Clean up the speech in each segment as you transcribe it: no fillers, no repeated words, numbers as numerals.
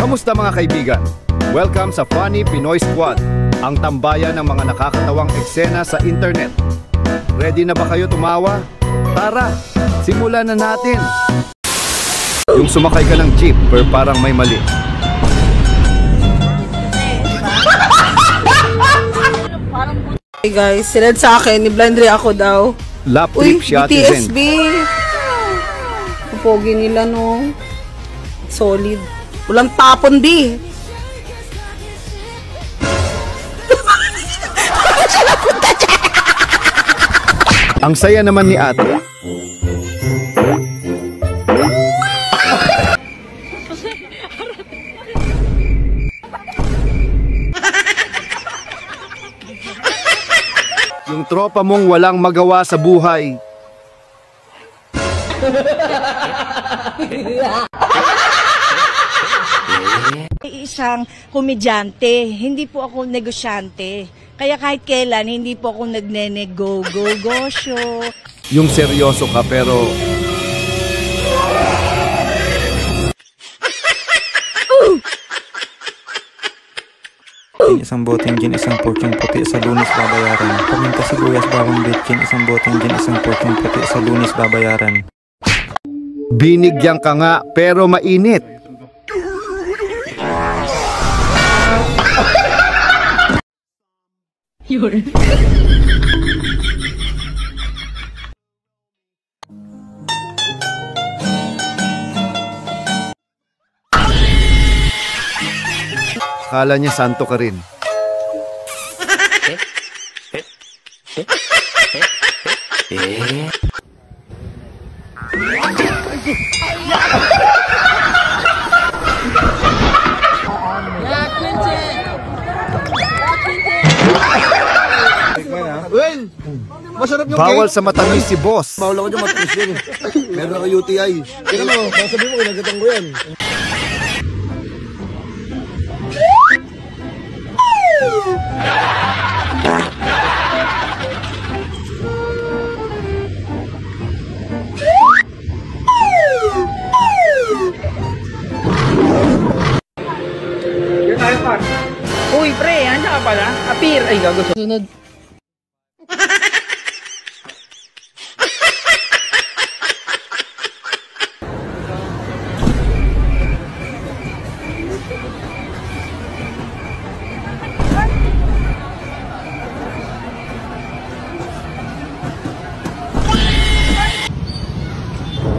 Kamusta mga kaibigan? Welcome sa Funny Pinoy Squad, ang tambayan ng mga nakakatawang eksena sa internet. Ready na ba kayo tumawa? Tara, simulan na natin! Yung sumakay ka ng jeep pero parang may mali. Hey guys, sinad sa akin, ni-blind ako daw. Lap trip siya BTS, tizen. Ang pogi nila, no? Solid. Walang tapon, B. Ang saya naman ni ate. Yung tropa mong walang magawa sa buhay. Isang komedyante, hindi po ako negosyante. Kaya kahit kailan, hindi po ako nagne-go-go-go-show. Yung seryoso ka pero... Isang boteng gin, isang porsyong puti, sa Lunes babayaran. Paminta sibuyas, bawang bitkin, isang boteng gin, isang porsyong puti, sa Lunes babayaran. Binigyan ka nga pero mainit. Akala niya santo ka rin. Well, masarap yung Bawal cake. sa matamis si boss. Bawal ako dyan matamis yun. Meron ako UTI. Kaya mo, baka sabihin mo, kinagatang ko yan. Uy, pre, handa ka pala? Apir! Ay, gago. Sunod.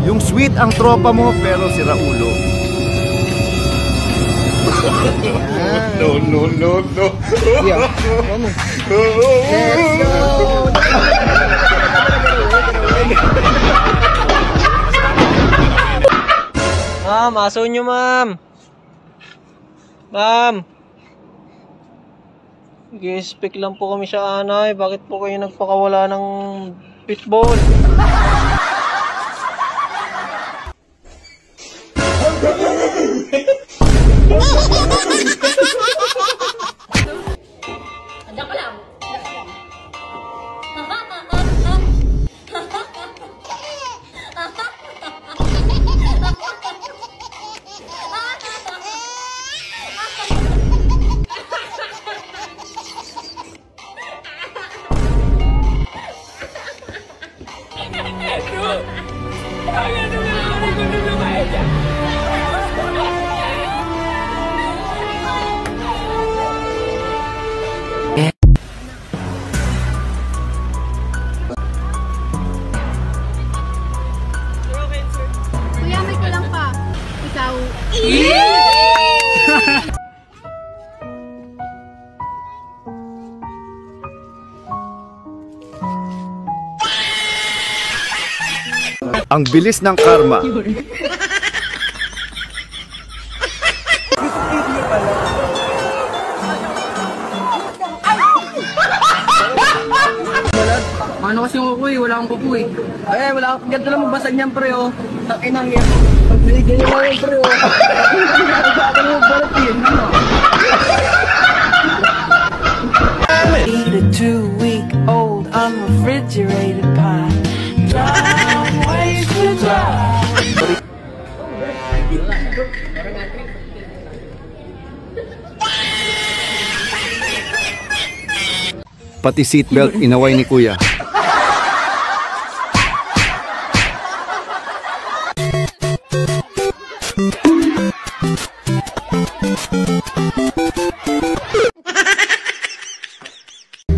Yung sweet ang tropa mo pero si Raulo. No. Yeah. Vamos. Let's go! Ma'am, aso nyo, ma'am. Ma'am. Nag-i-speak lang po kami sa anay. Bakit po kayo nagpakawala ng pitbull? Kuya, may kulang pa. Ikaw. Ang bilis ng karma. Ano kasi yung kukuy? Wala akong kukuy. Ay, wala akong. Ganito lang magbasag niyan, pre, oh. Takinang yan. Pagbigyan niyo lang, pre, oh. Sabi mo, balat yun. Eat a 2-week-old unrefrigerated pie. Long ways to drive. Pati seatbelt inaway ni Kuya.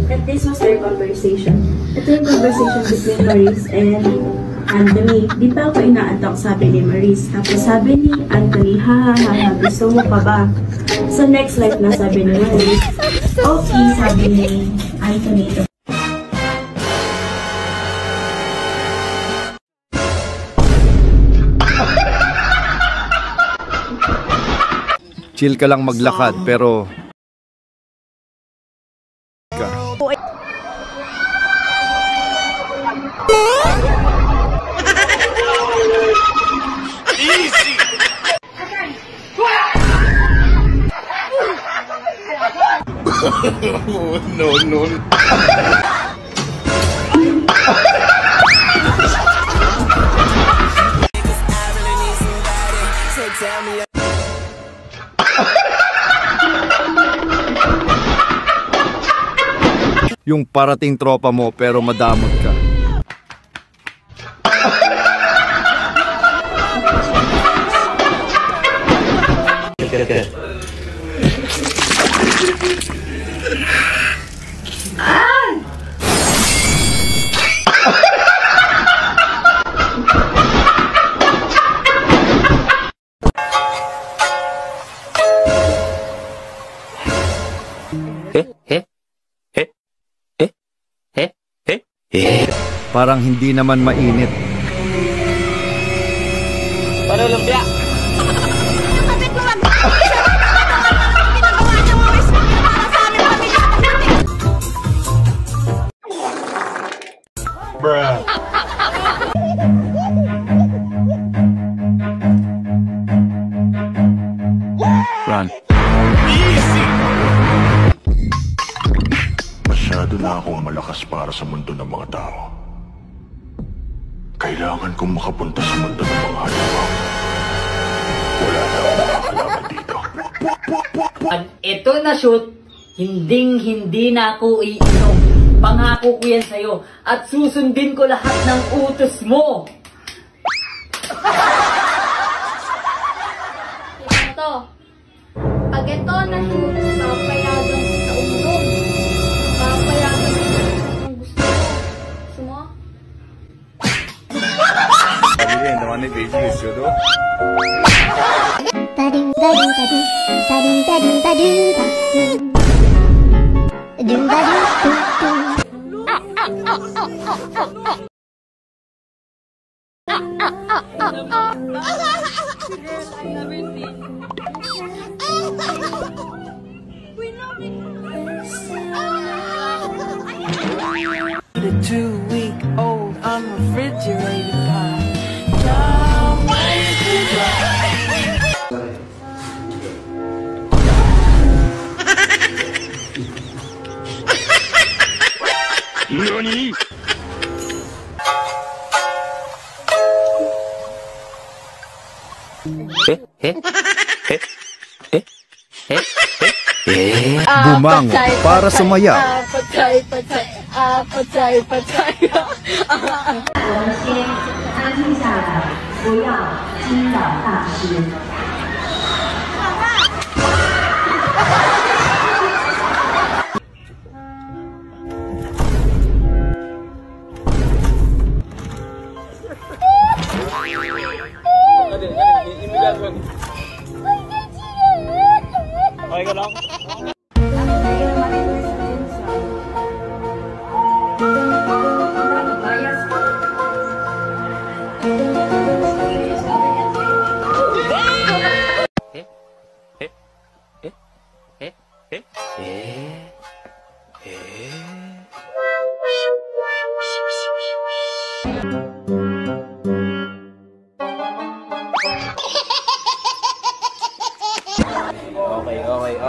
That this was their conversation. Ito yung conversation between Maurice and Anthony. Di ba ako ina-attack, sabi ni Maurice. Tapos sabi ni Anthony, ha, gusto mo pa ba? So next life na sabi ni Maurice, okay, sabi ni Anthony. Chill ka lang maglakad pero no. yung parating tropa mo pero madamot ka. Parang hindi naman mainit. Para lumpia. Bruh. Run. Masyado na akong malakas para sa mundo ng mga tao. Kailangan kong makapunta sa mundo ng mga halimaw. Wala na akong makakalaban dito. Pag ito na shoot, hindi na ako iinom. Pangako ko yan sa'yo. At susundin ko lahat ng utos mo. Ito. Pag ito na shoot, papayagan ko sa ulo. Papayagan ko sa gusto mo. Gusto mo? Sabihin, naman ni baby is yun, no? The 2-week-old unrefrigerated pie. Don't waste the NANI?! Bumangon para sumayaw. Patay. 安静下来，不要惊扰大师。 Okay ka lang?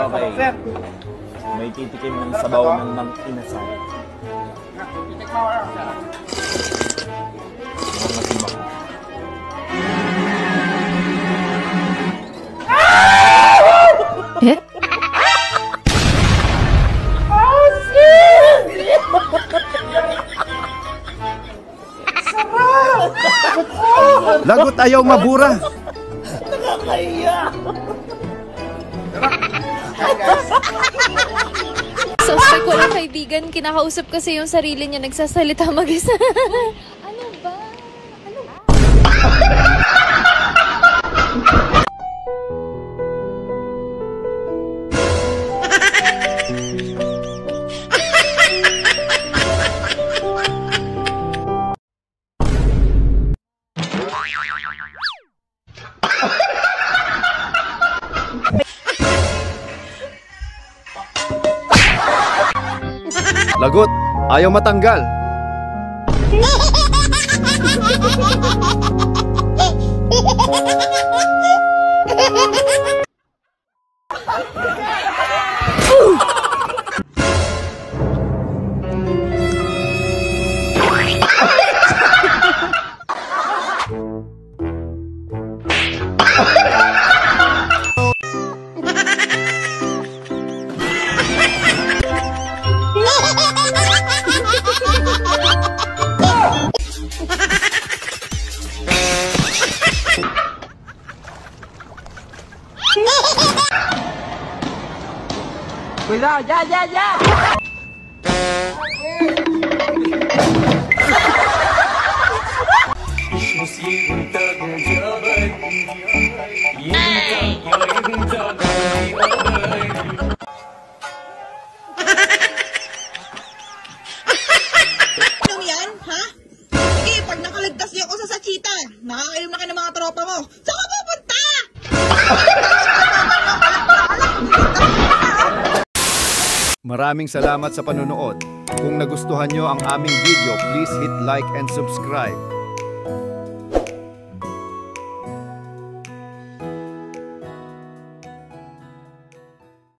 Okay. May titikim ng sabaw ng mang inasal. Eh? Oh, shit! Lagot ayaw mabura. Nakakahiya. Suspect ko lang kaibigan, kinakausap kasi yung sarili niya, nagsasalita mag-isa. Ano ba? Ano ba? Lagot ayaw matanggal. Cuidado, ya. Ano yan, ha? Sige, pag nakaligtas niyo ako sa Sachita, nakakainom na kayo ng mga tropa mo. Saan ka pupunta? Maraming salamat sa panonood. Kung nagustuhan nyo ang aming video, please hit like and subscribe.